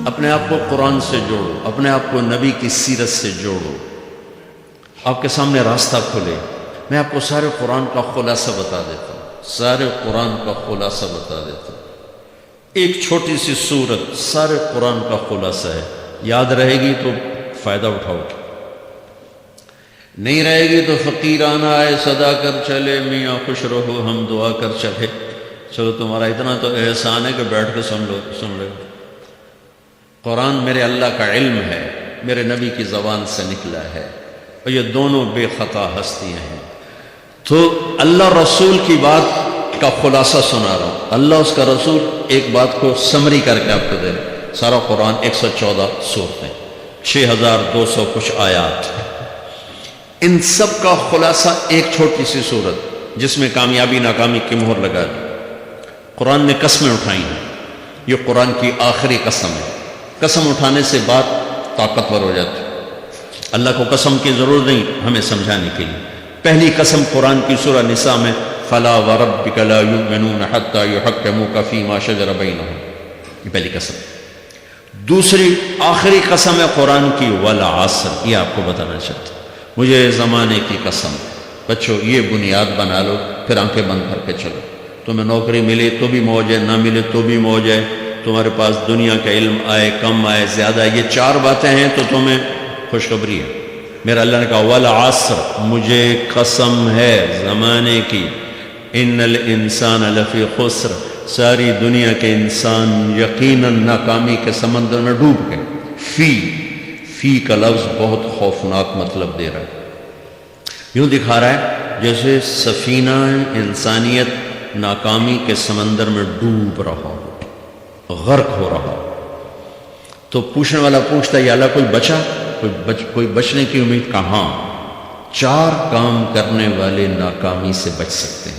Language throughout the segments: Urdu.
اپنے آپ کو قرآن سے جوڑو، اپنے آپ کو نبی کی سیرت سے جوڑو، آپ کے سامنے راستہ کھلے۔ میں آپ کو سارے قرآن کا خلاصہ بتا دیتا ہوں، سارے قرآن کا خلاصہ بتا دیتا ہوں۔ ایک چھوٹی سی سورت سارے قرآن کا خلاصہ ہے، یاد رہے گی تو فائدہ اٹھاؤ گے، نہیں رہے گی تو فقیرانہ آئے صدا کر چلے، میاں خوش رہو ہم دعا کر چلے۔ چلو تمہارا اتنا تو احسان ہے کہ بیٹھ کے سن لو۔ قرآن میرے اللہ کا علم ہے، میرے نبی کی زبان سے نکلا ہے، اور یہ دونوں بے خطا ہستیاں ہیں۔ تو اللہ رسول کی بات کا خلاصہ سنا رہا ہوں، اللہ اس کا رسول ایک بات کو سمری کر کے آپ کو دے رہے۔ سارا قرآن 114 سورتیں، 6200 کچھ آیات، ان سب کا خلاصہ ایک چھوٹی سی صورت جس میں کامیابی ناکامی کی مہر لگا دی۔ قرآن نے قسمیں اٹھائی ہیں، یہ قرآن کی آخری قسم ہے۔ قسم اٹھانے سے بات طاقتور ہو جاتی ہے، اللہ کو قسم کی ضرورت نہیں ہمیں سمجھانے کے لیے۔ پہلی قسم قرآن کی سورہ نساء میں فَلَا وَرَبِّكَ لَا يُؤْمِنُونَ حَتَّى يُحَكِّمُوكَ فِي مَا شَجَرَ بَيْنَهُمْ، یہ پہلی قسم۔ دوسری آخری قسم ہے قرآن کی وَالْعَصْرِ، یہ آپ کو بتانا چاہتا ہوں، مجھے زمانے کی قسم۔ بچوں یہ بنیاد بنا لو، پھر آنکھیں بند کر کے چلو۔ تمہیں نوکری ملے تو بھی موج ہے، نہ ملے تو بھی موج ہے، تمہارے پاس دنیا کا علم آئے کم آئے زیادہ، یہ چار باتیں ہیں تو تمہیں خوشخبری ہے۔ میرا اللہ نے کہا والعصر، مجھے قسم ہے زمانے کی، ان الانسان لفی خسر، ساری دنیا کے انسان یقیناً ناکامی کے سمندر میں ڈوب گئے۔ فی کا لفظ بہت خوفناک مطلب دے رہا ہے، یوں دکھا رہا ہے جیسے سفینہ انسانیت ناکامی کے سمندر میں ڈوب رہا ہو، غرق ہو رہا ہو۔ تو پوچھنے والا پوچھتا ہے یا اللہ کوئی بچا، کوئی بچنے کی امید کہاں؟ چار کام کرنے والے ناکامی سے بچ سکتے ہیں۔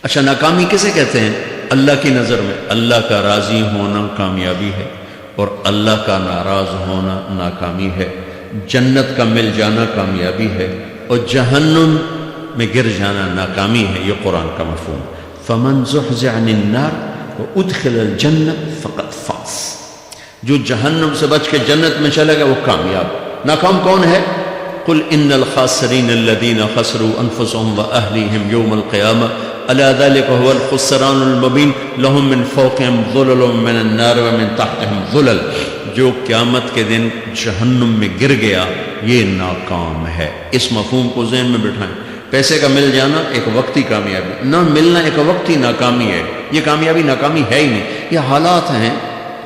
اچھا ناکامی کسے کہتے ہیں؟ اللہ کی نظر میں اللہ کا راضی ہونا کامیابی ہے، اور اللہ کا ناراض ہونا ناکامی ہے۔ جنت کا مل جانا کامیابی ہے، اور جہنم میں گر جانا ناکامی ہے، یہ قرآن کا مفہوم۔ فمن زحزح عن النار وادخل الجنہ فقد فاز، جو جہنم سے بچ کے جنت میں چلے گا وہ کامیاب۔ ناکام کون ہے؟ قل ان الخاسرین الذین خسروا انفسهم واہلیہم یوم القیامہ الا ذلک هو الخسران المبین لهم من فوقهم ظلل من النار ومن تحتهم ظلل، جو قیامت کے دن جہنم میں گر گیا یہ ناکام ہے۔ اس مفہوم کو ذہن میں بٹھائیں۔ پیسے کا مل جانا ایک وقتی کامیابی، نہ ملنا ایک وقتی ناکامی ہے، یہ کامیابی ناکامی ہے ہی نہیں، یہ حالات ہیں،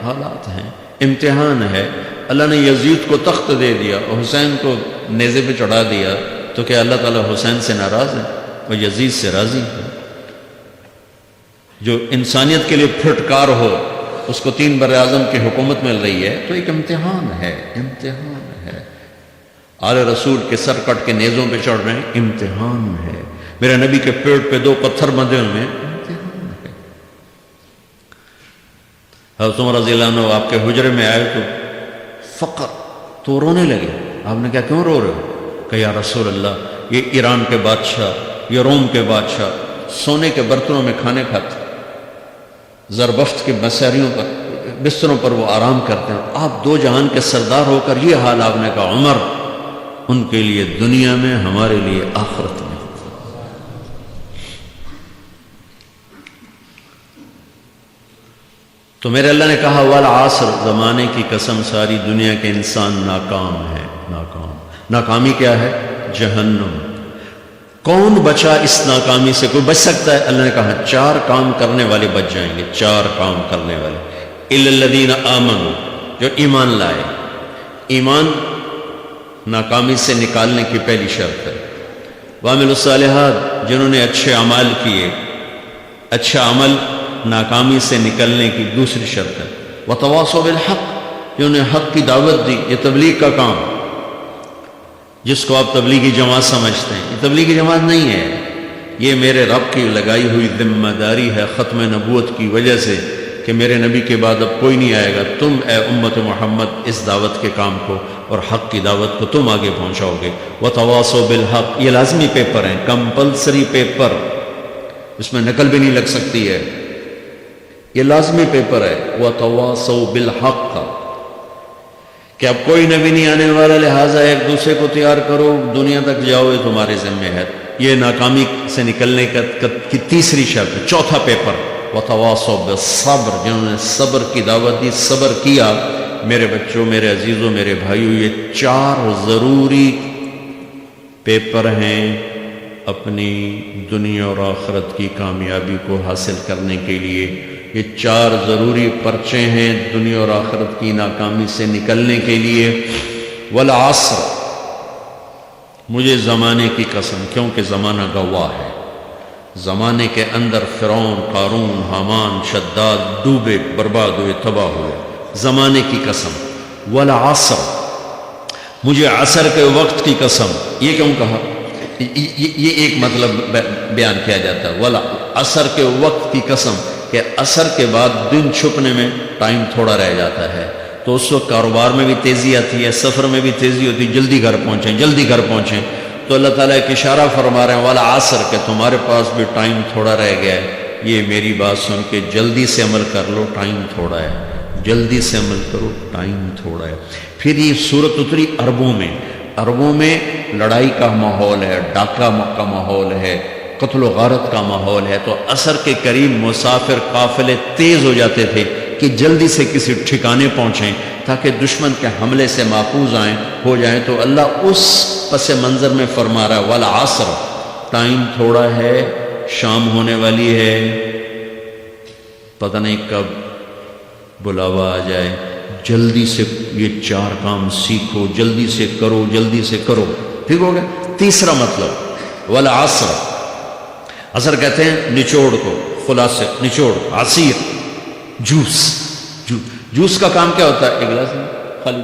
حالات ہیں، امتحان ہے۔ اللہ نے یزید کو تخت دے دیا اور حسین کو نیزے پہ چڑھا دیا، تو کیا اللہ تعالیٰ حسین سے ناراض ہے؟ اور یزید سے راضی ہے؟ جو انسانیت کے لیے پھٹکار ہو، اس کو 3 براعظم کی حکومت مل رہی ہے، تو ایک امتحان ہے، امتحان ہے۔ آل رسول کے سر کٹ کے نیزوں پہ چڑھ رہے ہیں، امتحان ہے۔ میرے نبی کے پیٹ پہ 2 پتھر بندھے ہوئے ہیں، امتحان ہے۔ حضرت عمر رضی اللہ عنہ آپ کے حجرے میں آئے تو فقر، تو رونے لگے۔ آپ نے کہا کیوں رو رہے ہو؟ کہ یا رسول اللہ یہ ایران کے بادشاہ، یہ روم کے بادشاہ سونے کے برتنوں میں کھانے کھاتے، زربفت کے مساریوں پر بستروں پر وہ آرام کرتے ہیں، آپ 2 جہان کے سردار ہو کر یہ حال آپ نے کہا عمر ان کے لیے دنیا میں، ہمارے لیے آخرت میں۔ تو میرے اللہ نے کہا والعصر، زمانے کی قسم ساری دنیا کے انسان ناکام ہے، ناکام۔ ناکامی کیا ہے؟ جہنم۔ کون بچا اس ناکامی سے؟ کوئی بچ سکتا ہے؟ اللہ نے کہا 4 کام کرنے والے بچ جائیں گے، 4 کام کرنے والے۔ الا الذین آمنوا، جو ایمان لائے۔ ایمان ناکامی سے نکالنے کی پہلی شرط ہے۔ وعملوا الصالحات، جنہوں نے اچھے اعمال کیے۔ اچھا عمل ناکامی سے نکلنے کی دوسری شرط ہے۔ وتواصوا بالحق، جنہوں نے حق کی دعوت دی، یہ تبلیغ کا کام، جس کو آپ تبلیغی جماعت سمجھتے ہیں، یہ تبلیغی جماعت نہیں ہے، یہ میرے رب کی لگائی ہوئی ذمہ داری ہے ختم نبوت کی وجہ سے کہ میرے نبی کے بعد اب کوئی نہیں آئے گا، تم اے امت محمد اس دعوت کے کام کو اور حق کی دعوت کو تم آگے پہنچاؤ گے۔ وتواصوا بالحق، یہ لازمی پیپر ہیں، کمپلسری پیپر، اس میں نقل بھی نہیں لگ سکتی ہے۔ یہ لازمی پیپر ہے وَتَوَاصَوْا بِالْحَقِّ کہ اب کوئی نبی نہیں آنے والا، لہٰذا ایک دوسرے کو تیار کرو، دنیا تک جاؤ، یہ تمہارے ذمہ ہے۔ یہ ناکامی سے نکلنے کی تیسری شرط۔ چوتھا پیپر وَتَوَاصَوْا بِالصَّبْرِ، جنہوں نے صبر کی دعوت دی، صبر کیا۔ میرے بچوں، میرے عزیزوں، میرے بھائیوں، یہ 4 ضروری پیپر ہیں اپنی دنیا اور آخرت کی کامیابی کو حاصل کرنے کے لیے۔ یہ 4 ضروری پرچے ہیں دنیا اور آخرت کی ناکامی سے نکلنے کے لیے۔ والعصر، مجھے زمانے کی قسم، کیونکہ زمانہ گواہ ہے۔ زمانے کے اندر فرعون، قارون، حامان، شداد ڈوبے، برباد ہوئے، تباہ ہوئے۔ زمانے کی قسم۔ والعصر، مجھے عصر کے وقت کی قسم۔ یہ کیوں کہا؟ یہ ایک مطلب بیان کیا جاتا ہے، والعصر کے وقت کی قسم، کہ عصر کے بعد دن چھپنے میں ٹائم تھوڑا رہ جاتا ہے، تو اس وقت کاروبار میں بھی تیزی آتی ہے، سفر میں بھی تیزی ہوتی ہے، جلدی گھر پہنچیں، جلدی گھر پہنچیں۔ تو اللہ تعالیٰ ایک اشارہ فرما رہے ہیں والعصر، کہ تمہارے پاس بھی ٹائم تھوڑا رہ گیا ہے، یہ میری بات سن کے جلدی سے عمل کر لو، ٹائم تھوڑا ہے، جلدی سے عمل کرو، ٹائم تھوڑا ہے۔ پھر یہ صورت اتری عربوں میں لڑائی کا ماحول ہے، ڈاکہ کا ماحول ہے، قتل و غارت کا ماحول ہے، تو عصر کے قریب مسافر قافلے تیز ہو جاتے تھے کہ جلدی سے کسی ٹھکانے پہنچیں تاکہ دشمن کے حملے سے محفوظ ہو جائیں۔ تو اللہ اس پس منظر میں فرما رہا ہے والعصر، ٹائم تھوڑا ہے، شام ہونے والی ہے، پتہ نہیں کب بلاوا آ جائے، جلدی سے یہ 4 کام سیکھو، جلدی سے کرو، جلدی سے کرو۔ ٹھیک ہو گیا؟ تیسرا مطلب والعصر، عصر کہتے ہیں نچوڑ کو، خلاصے، نچوڑ، عصیر، جوس کا کام کیا ہوتا ہے؟ ایک گلاس ہے خالی،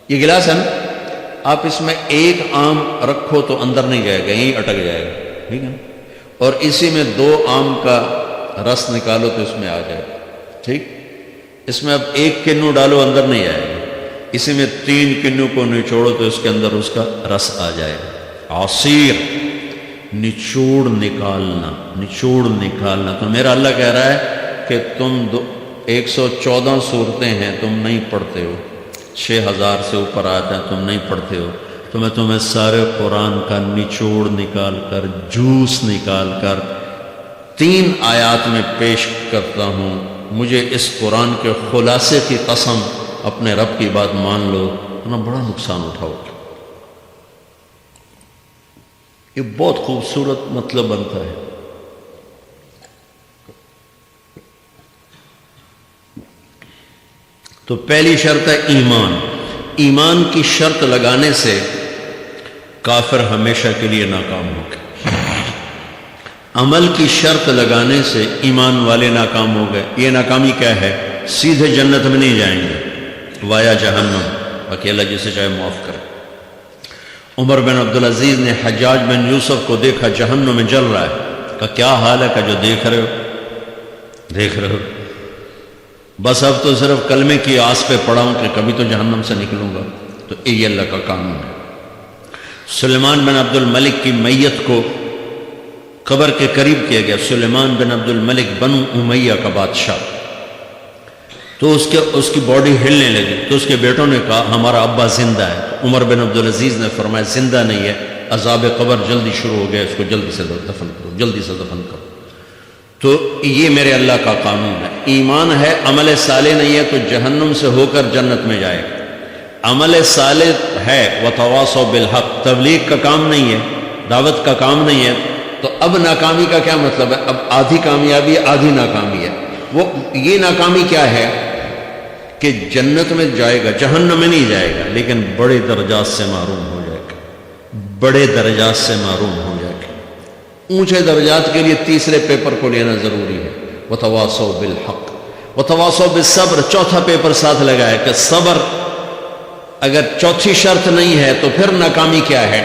یہ گلاس ہے نا، آپ اس میں ایک آم رکھو تو اندر نہیں جائے گا، یہیں اٹک جائے گا، ٹھیک ہے نا؟ اور اسی میں 2 آم کا رس نکالو تو اس میں آ جائے گا، ٹھیک؟ اس میں اب 1 کنو ڈالو، اندر نہیں آئے گا، اسی میں 3 کنو کو نچوڑو تو اس کے اندر اس کا رس آ جائے گا۔ عصیر، نچوڑ نکالنا۔ تو میرا اللہ کہہ رہا ہے کہ تم 114 صورتیں ہیں، تم نہیں پڑھتے ہو، 6000 سے اوپر آتے ہیں، تم نہیں پڑھتے ہو، تو میں تمہیں سارے قرآن کا نچوڑ نکال کر، جوس نکال کر 3 آیات میں پیش کرتا ہوں۔ مجھے اس قرآن کے خلاصے کی قسم، اپنے رب کی بات مان لو، ورنہ بڑا نقصان اٹھاؤ۔ یہ بہت خوبصورت مطلب بنتا ہے۔ تو پہلی شرط ہے ایمان۔ ایمان کی شرط لگانے سے کافر ہمیشہ کے لیے ناکام ہو گئے۔ عمل کی شرط لگانے سے ایمان والے ناکام ہو گئے۔ یہ ناکامی کیا ہے؟ سیدھے جنت میں نہیں جائیں گے، وایا جہنم، اکیلا جسے چاہے معاف کرے۔ عمر بن عبدالعزیز نے حجاج بن یوسف کو دیکھا جہنم میں جل رہا ہے، کہا کیا حال ہے؟ کہ جو دیکھ رہے ہو، بس اب تو صرف کلمے کی آس پہ پڑا ہوں کہ کبھی تو جہنم سے نکلوں گا۔ تو یہ اللہ کا قانون ہے۔ سلیمان بن عبد الملک کی میت کو قبر کے قریب کیا گیا۔ سلیمان بن عبد الملک بنو امیہ کا بادشاہ، تو اس کی باڈی ہلنے لگی، تو اس کے بیٹوں نے کہا ہمارا ابا زندہ ہے۔ عمر بن عبدالعزیز نے فرمایا زندہ نہیں ہے، عذاب قبر جلدی شروع ہو گیا، اس کو جلدی سے دفن کرو، جلدی سے دفن کرو۔ تو یہ میرے اللہ کا قانون ہے۔ ایمان ہے، عمل صالح نہیں ہے تو جہنم سے ہو کر جنت میں جائے گا۔ عمل صالح ہے وتواصوا بالحق، تبلیغ کا کام نہیں ہے، دعوت کا کام نہیں ہے، تو اب ناکامی کا کیا مطلب ہے؟ اب آدھی کامیابی ہے، آدھی ناکامی ہے۔ وہ یہ ناکامی کیا ہے کہ جنت میں جائے گا، جہنم میں نہیں جائے گا، لیکن بڑے درجات سے محروم ہو جائے گا، بڑے درجات سے محروم ہو جائے گا۔ اونچے درجات کے لیے تیسرے پیپر کو لینا ضروری ہے، وتواصوا بالحق وتواصوا بالصبر۔ چوتھا پیپر ساتھ لگا ہے کہ صبر، اگر چوتھی شرط نہیں ہے تو پھر ناکامی کیا ہے؟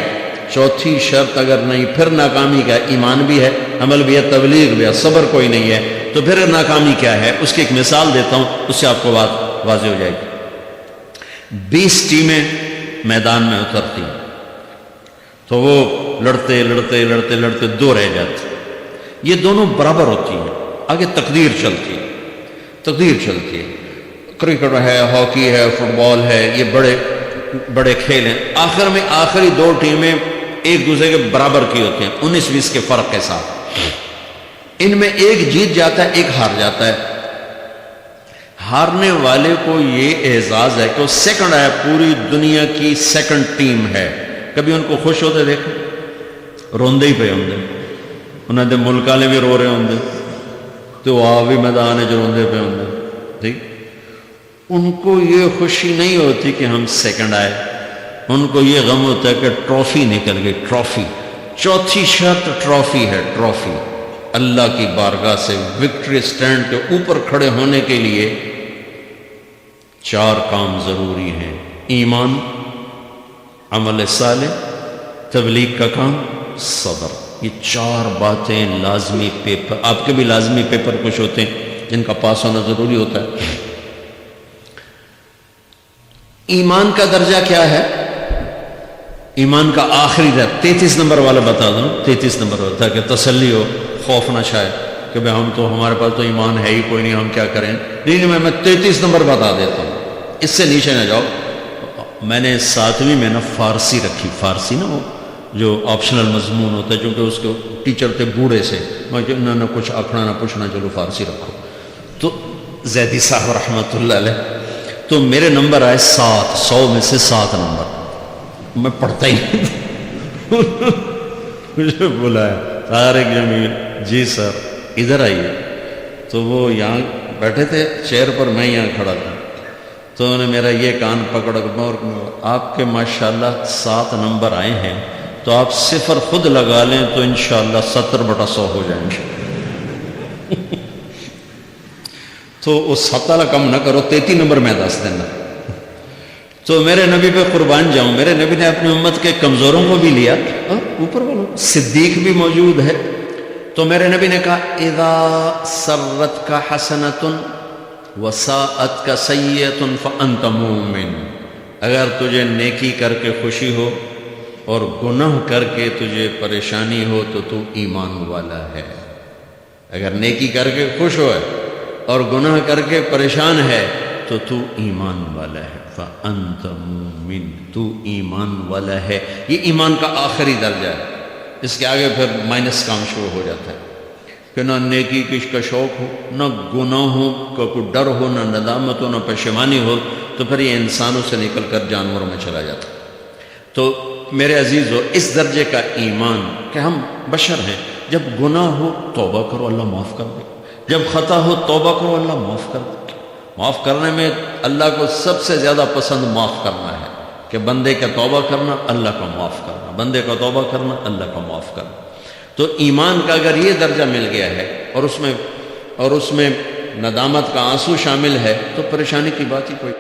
چوتھی شرط اگر نہیں، پھر ناکامی کیا ہے؟ ایمان بھی ہے، عمل بھی ہے، تبلیغ بھی ہے، صبر کوئی نہیں ہے، تو پھر ناکامی کیا ہے؟ اس کی ایک مثال دیتا ہوں، اس سے آپ کو بات واضح ہو جائے گی۔ 20 ٹیمیں میدان میں اترتی ہیں، تو وہ لڑتے 2 رہ جاتے، یہ دونوں برابر ہوتی ہیں، آگے تقدیر چلتی ہے، تقدیر چلتی ہے. کرکٹ ہے، ہاکی ہے، فٹ بال ہے، یہ بڑے بڑے کھیل ہیں. آخر میں آخری دو ٹیمیں ایک دوسرے کے برابر کی ہوتی ہیں 19-20 کے فرق کے ساتھ. ان میں ایک جیت جاتا ہے، ایک ہار جاتا ہے. ہارنے والے کو یہ اعزاز ہے کہ وہ سیکنڈ ہے، پوری دنیا کی سیکنڈ ٹیم ہے. کبھی ان کو خوش ہوتے دیکھو؟ روندے ہی پہ ہوں گے. انہوں نے ملک والے بھی رو رہے ہوں گے تو وہ بھی میدان ہے جو روندے پہ ہوں گے. ٹھیک، ان کو یہ خوشی نہیں ہوتی کہ ہم سیکنڈ آئے، ان کو یہ غم ہوتا ہے کہ ٹرافی نکل گئی. ٹرافی، چوتھی شرط ٹرافی ہے. ٹرافی اللہ کی بارگاہ سے وکٹری سٹینڈ کے اوپر کھڑے ہونے کے لیے 4 کام ضروری ہیں: ایمان، عمل صالح، تبلیغ کا کام، صبر. یہ 4 باتیں لازمی پیپر، آپ کے بھی لازمی پیپر کچھ ہوتے ہیں جن کا پاس ہونا ضروری ہوتا ہے. ایمان کا درجہ کیا ہے؟ ایمان کا آخری درجہ 33 نمبر والا بتا دوں. 33 نمبر والا تاکہ تسلی ہو، خوف نہ شائے کہ بھئی ہم تو، ہمارے پاس تو ایمان ہے ہی کوئی نہیں، ہم کیا کریں. نہیں، میں 33 نمبر بتا دیتا ہوں، اس سے نیچے نہ جاؤ. میں نے 7ویں میں نا فارسی رکھی. فارسی نا وہ جو آپشنل مضمون ہوتا ہے، چونکہ اس کو ٹیچر تھے بوڑھے سے، میں کہ انہوں نے کچھ آکھنا نہ پوچھنا، چلو فارسی رکھو. تو زیدی صاحب رحمۃ اللہ علیہ، تو میرے نمبر آئے 7، 100 میں سے 7 نمبر. میں پڑھتا ہی نہیں. مجھے بلایا طارق جمیل، جی سر ادھر آئیے. تو وہ یہاں بیٹھے تھے چیئر پر، میں یہاں کھڑا تھا. تو انہوں نے میرا یہ کان پکڑ اور آپ کے ماشاءاللہ 7 نمبر آئے ہیں، تو آپ 0 خود لگا لیں تو انشاءاللہ 70/100 ہو جائیں گے. تو وہ 7 والا کم نہ کرو، 33 نمبر میں 10 دینا. تو میرے نبی پہ قربان جاؤں، میرے نبی نے اپنی امت کے کمزوروں کو بھی لیا. اوپر والوں صدیق بھی موجود ہے. تو میرے نبی نے کہا اذا سرت کا حسنۃ وساءت کا سیئۃ فانت مومن. اگر تجھے نیکی کر کے خوشی ہو اور گناہ کر کے تجھے پریشانی ہو تو تو ایمان والا ہے. اگر نیکی کر کے خوش ہو اور گناہ کر کے پریشان ہے تو تو ایمان والا ہے. فأنت مومن، تو ایمان والا ہے. یہ ایمان کا آخری درجہ ہے. اس کے آگے پھر مائنس کام شروع ہو جاتا ہے کہ نہ نیکی کا شوق ہو، نہ گناہوں کا کوئی ڈر ہو، نہ ندامت ہو، نہ پشیمانی ہو، تو پھر یہ انسانوں سے نکل کر جانوروں میں چلا جاتا ہے. تو میرے عزیزو، اس درجے کا ایمان کہ ہم بشر ہیں، جب گناہ ہو توبہ کرو، اللہ معاف کر دے. جب خطا ہو توبہ کرو، اللہ معاف کر دے. معاف کرنے میں اللہ کو سب سے زیادہ پسند معاف کرنا ہے، کہ بندے کا توبہ کرنا، اللہ کا معاف کرنا، بندے کا توبہ کرنا، اللہ کا معاف کرنا. تو ایمان کا اگر یہ درجہ مل گیا ہے اور اس میں ندامت کا آنسو شامل ہے تو پریشانی کی بات ہی کوئی